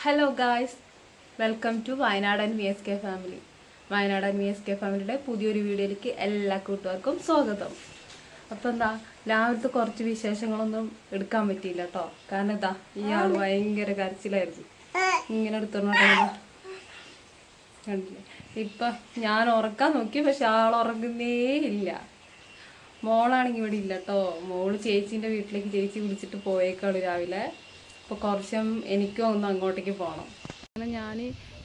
Hello guys, welcome to Wayanad and VSK family. Wayanad and VSK ഫാമിലിയുടെ പുതിയൊരു വീഡിയോയിലേക്ക് എല്ലാ കൂട്ടുകാർക്കും സ്വാഗതം. അപ്പം എന്താ, രാവിലത്തെ കുറച്ച് വിശേഷങ്ങളൊന്നും എടുക്കാൻ പറ്റിയില്ല കേട്ടോ. കാരണം എന്താ, ഈ ആൾ ഭയങ്കര കരച്ചിലായിരുന്നു. ഇങ്ങനെ എടുത്തോണ്ടോ കണ്ടില്ലേ. ഇപ്പം ഞാൻ ഉറക്കാൻ നോക്കി, പക്ഷെ ആൾ ഉറങ്ങുന്നേ ഇല്ല. മോളാണെങ്കിൽ ഇവിടെ ഇല്ല കേട്ടോ. മോള് ചേച്ചീൻ്റെ വീട്ടിലേക്ക് ചേച്ചി വിളിച്ചിട്ട് പോയേക്കാളു രാവിലെ. അപ്പോൾ കുറച്ചും എനിക്കും ഒന്ന് അങ്ങോട്ടേക്ക് പോകണം. അങ്ങനെ ഞാൻ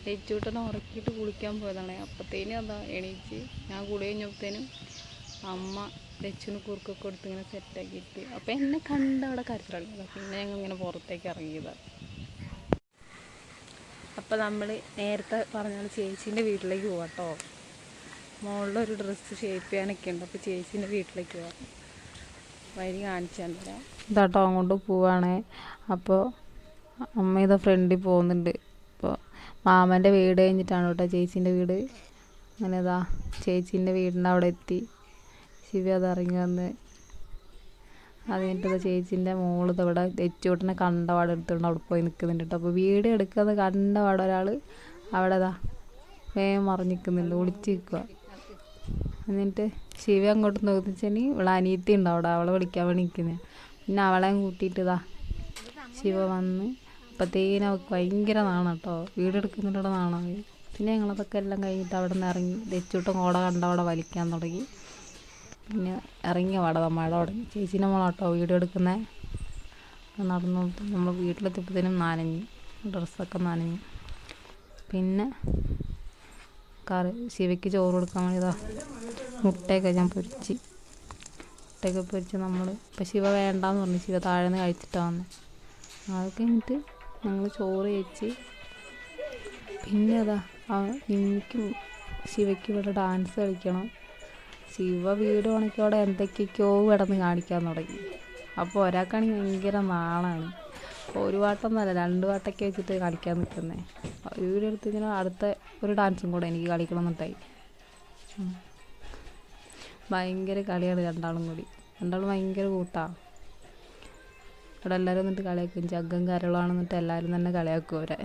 ലച്ചൂട്ടനെ ഉറക്കിയിട്ട് കുളിക്കാൻ പോയതാണ്. അപ്പോഴത്തേനും അതാ എണീച്ച് ഞാൻ കുളി കഴിഞ്ഞപ്പോഴത്തേനും അമ്മ ലച്ചുവിന് കുറുക്കൊക്കെ കൊടുത്ത് ഇങ്ങനെ സെറ്റാക്കിയിട്ട് അപ്പോൾ എന്നെ കണ്ട് അവിടെ കരച്ചിലടങ്ങിയതാണ്. പിന്നെ ഞങ്ങൾ ഇങ്ങനെ പുറത്തേക്ക് ഇറങ്ങിയതാണ്. അപ്പോൾ നമ്മൾ നേരത്തെ പറഞ്ഞാൽ ചേച്ചീൻ്റെ വീട്ടിലേക്ക് പോവാം കേട്ടോ. മോളിലൊരു ഡ്രസ്സ് ഷേപ്പ് ചെയ്യാനൊക്കെ ഉണ്ട്. അപ്പോൾ ചേച്ചീൻ്റെ വീട്ടിലേക്ക് പോവാം. വഴി കാണിച്ചു തരാം. ഇതാട്ടോ അങ്ങോട്ട് പോവാണ്. അപ്പോൾ അമ്മ ഇതാ ഫ്രണ്ടിൽ പോകുന്നുണ്ട്. അപ്പോൾ മാമൻ്റെ വീട് കഴിഞ്ഞിട്ടാണ് കേട്ടോ ചേച്ചീൻ്റെ വീട്. അങ്ങനെ ഇതാ ചേച്ചീൻ്റെ വീടിൻ്റെ അവിടെ എത്തി. ശിവ അത് ഇറങ്ങി വന്ന് അത് കഴിഞ്ഞിട്ട് ചേച്ചീൻ്റെ മോള് ഇവിടെ തെച്ചോട്ടിനെ കണ്ടപാട് എടുത്തുകൊണ്ട് അവിടെ പോയി നിൽക്കുന്നുണ്ട് കേട്ടോ. അപ്പോൾ വീഡിയോ എടുക്കുന്നത് കണ്ടപാട് ഒരാൾ അവിടെ ഇതാ വേഗം മറിഞ്ഞ് നിൽക്കുന്നുണ്ട്, ഒളിച്ച് നിൽക്കുക. എന്നിട്ട് ശിവ അങ്ങോട്ട് നോക്കിച്ചാൽ ഇവിടെ അനിയത്തി ഉണ്ട് അവിടെ, അവളെ വിളിക്കാൻ വേണ്ടി നിൽക്കുന്നത്. പിന്നെ അവളെയും കൂട്ടിയിട്ട് ഇതാ ശിവ വന്ന് അപ്പോഴത്തേനും അവൾക്ക് ഭയങ്കര നാണം കേട്ടോ. വീടെടുക്കുന്നുണ്ട് നാണം. പിന്നെ ഞങ്ങളതൊക്കെ എല്ലാം കഴിഞ്ഞിട്ട് അവിടെ നിന്ന് ഇറങ്ങി തെച്ചൂട്ടും കോട കണ്ട അവിടെ വലിക്കാൻ തുടങ്ങി. പിന്നെ ഇറങ്ങിയ പാടെ മഴ തുടങ്ങി. ചേച്ചീൻ്റെ മോളാട്ടോ വീഡിയോ എടുക്കുന്നത്. നടന്നു നമ്മൾ വീട്ടിലെത്തിയപ്പോഴത്തേനും നനഞ്ഞു, ഡ്രസ്സൊക്കെ നനഞ്ഞു. പിന്നെ ശിവയ്ക്ക് ചോറ് കൊടുക്കാൻ വേണ്ടിയതാ മുട്ടയൊക്കെ ഞാൻ പൊരിച്ച് നമ്മൾ ഇപ്പം ശിവ വേണ്ടാന്ന് പറഞ്ഞു. ശിവ താഴെ നിന്ന് കഴിച്ചിട്ടാണ് വന്നത്. അത് കഴിഞ്ഞിട്ട് ഞങ്ങൾ ചോറ് കഴിച്ച് പിന്നെ അതാ എനിക്കും ശിവയ്ക്കും ഇവിടെ ഡാൻസ് കളിക്കണം. ശിവ വീട് ഉണക്കിയോടെ എന്തൊക്കെയൊക്കെയോ കിടന്ന് കാണിക്കാൻ തുടങ്ങി. അപ്പോൾ ഒരാൾക്കാണെങ്കിൽ ഭയങ്കര നാളാണ്. ഒരു പാട്ടൊന്നുമല്ല, 2 പാട്ടൊക്കെ വെച്ചിട്ട് കളിക്കാൻ നിൽക്കുന്നത്. ഒരു വീഡിയോ എടുത്ത് ഇങ്ങനെ അടുത്ത ഒരു ഡാൻസും കൂടെ എനിക്ക് കളിക്കണം എന്നിട്ടായി. ഭയങ്കര കളിയാണ് രണ്ടാളും ഭയങ്കര കൂട്ടാണ്. ഇവിടെ എല്ലാവരും എന്നിട്ട് കളിയാക്കും, ജഗ്ഗം കരളാണെന്നിട്ട് എല്ലാവരും തന്നെ കളിയാക്കും അവരെ.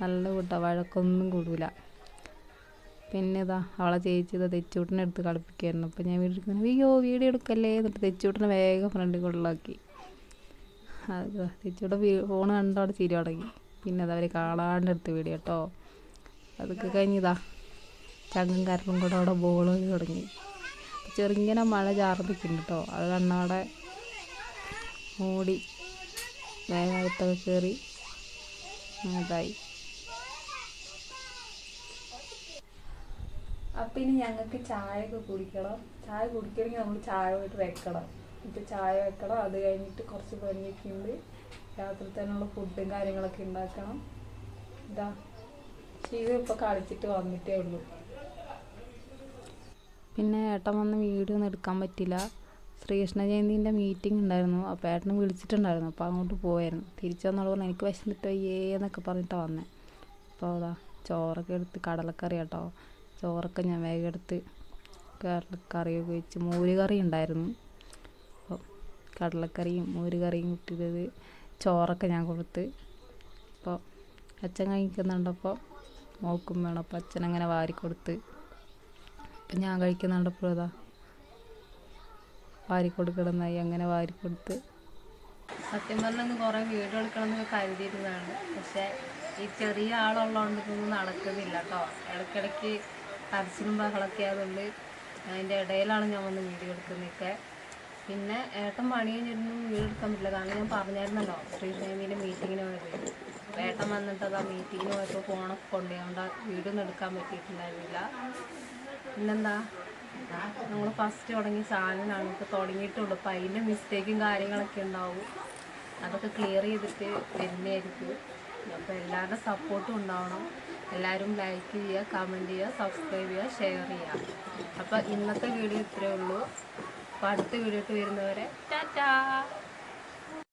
നല്ല കൂട്ടാണ്, വഴക്കൊന്നും കൂടില്ല. പിന്നെ ഇതാ അവളെ ചേച്ചി ഇതാ തെച്ചൂട്ടിനെ എടുത്ത് കളിപ്പിക്കുമായിരുന്നു. അപ്പോൾ ഞാൻ വീഡിയോ എടുക്കല്ലേ എന്നിട്ട് തെച്ചൂട്ടിനെ വേഗം ഫ്രണ്ടിൽ കൊള്ളാക്കി. അത് തെച്ചൂടെ ഫോൺ കണ്ടവിടെ ചിരി തുടങ്ങി. പിന്നെ അത് അവർ കാണാണ്ട് എടുത്ത് വീഡിയോ കേട്ടോ. അതൊക്കെ കഴിഞ്ഞിതാ ചങ്ങും കരളും കൂടെ അവിടെ ബോൾ തുടങ്ങി. ചെറുങ്ങനെ മഴ ചാർന്നിട്ടുണ്ട് കേട്ടോ. അത് കണ്ണവിടെ മൂടി വേഗത്തൊക്കെ കയറി ഇതായി. അപ്പം ഇനി ഞങ്ങൾക്ക് ചായയൊക്കെ കുടിക്കണം. ചായ കുടിക്കണമെങ്കിൽ നമ്മൾ ചായ പോയിട്ട് വെക്കണം. എന്നിട്ട് ചായ വെക്കണം. അത് കഴിഞ്ഞിട്ട് കുറച്ച് പണിയൊക്കെ ഉണ്ട്. രാത്രി തന്നെയുള്ള ഫുഡും കാര്യങ്ങളൊക്കെ ഉണ്ടാക്കണം. ഇതാ ശിവ ഇപ്പോൾ കളിച്ചിട്ട് വന്നിട്ടേ ഉള്ളൂ. പിന്നെ ഏട്ടൻ വന്ന് വീഡിയോ ഒന്നും എടുക്കാൻ പറ്റില്ല. ശ്രീകൃഷ്ണ ജയന്തിൻ്റെ മീറ്റിംഗ് ഉണ്ടായിരുന്നു. അപ്പോൾ ഏട്ടനെ വിളിച്ചിട്ടുണ്ടായിരുന്നു. അപ്പോൾ അങ്ങോട്ട് പോയായിരുന്നു. തിരിച്ചു വന്നോട് പറഞ്ഞു എനിക്ക് വിശന്നിട്ട് എന്നൊക്കെ പറഞ്ഞിട്ടാണ് വന്നത്. അപ്പോൾ അതാ ചോറൊക്കെ എടുത്ത് കടലക്കറി കേട്ടോ. ചോറൊക്കെ ഞാൻ വേഗം എടുത്ത് കടലക്കറിയൊക്കെ വെച്ച് മോര് കറി ഉണ്ടായിരുന്നു. അപ്പോൾ കടലക്കറിയും മോര് കറിയും കിട്ടിയത് ചോറൊക്കെ ഞാൻ കൊടുത്ത്. അപ്പോൾ അച്ഛൻ കഴിക്കുന്നുണ്ടപ്പോൾ മോക്കും വേണം. അപ്പോൾ അച്ഛനങ്ങനെ വാരിക്കൊടുത്ത്. അപ്പം ഞാൻ കഴിക്കുന്നുണ്ടപ്പോൾ അതാ വാരിക്കൊടുക്കണമെന്നായി, അങ്ങനെ വാരിക്കൊടുത്ത്. സത്യം പറഞ്ഞാൽ കുറേ വീഡിയോ എടുക്കണമെന്നൊക്കെ കരുതിയിരുന്നതാണ്. പക്ഷേ ഈ ചെറിയ ആളുള്ളതുകൊണ്ട് ഇതൊന്നും നടക്കുന്നില്ല കേട്ടോ. ഇടയ്ക്കിടയ്ക്ക് കരച്ചിലും ബഹളമൊക്കെ ആയതുകൊണ്ട് അതിൻ്റെ ഇടയിലാണ് ഞാൻ വന്ന് വീഡിയോ എടുക്കുന്നതൊക്കെ. പിന്നെ ഏട്ടൻ പണി കഴിഞ്ഞിരുന്നു വീഡിയോ എടുക്കാൻ പറ്റില്ല. കാരണം ഞാൻ പറഞ്ഞായിരുന്നല്ലോ ശ്രീശൈലിൻ്റെ മീറ്റിങ്ങിന് പോയത്. ഏട്ടൻ വന്നിട്ട് അത് ആ മീറ്റിങ്ങിന് പോയപ്പോൾ ഫോണൊക്കെ കൊണ്ടുപോയോണ്ട് വീഡിയോ ഒന്നും എടുക്കാൻ പറ്റിയിട്ടുണ്ടായിരുന്നില്ല. പിന്നെന്താ, നമ്മൾ ഫസ്റ്റ് തുടങ്ങിയ ചാനലാണ്, ഇപ്പോൾ തുടങ്ങിയിട്ടുള്ളൂ. അപ്പോൾ അതിൻ്റെ മിസ്റ്റേക്കും കാര്യങ്ങളൊക്കെ ഉണ്ടാവും. അതൊക്കെ ക്ലിയർ ചെയ്തിട്ട് വരുന്നതായിരിക്കും. അപ്പോൾ എല്ലാവരുടെ സപ്പോർട്ടും ഉണ്ടാവണം. എല്ലാവരും ലൈക്ക് ചെയ്യുക, കമൻറ്റ് ചെയ്യുക, സബ്സ്ക്രൈബ് ചെയ്യുക, ഷെയർ ചെയ്യുക. അപ്പോൾ ഇന്നത്തെ വീഡിയോ ഇത്രയേ ഉള്ളൂ. അപ്പോൾ അടുത്ത വീഡിയോ ഇട്ട് വരുന്നവരെ ടാറ്റാ.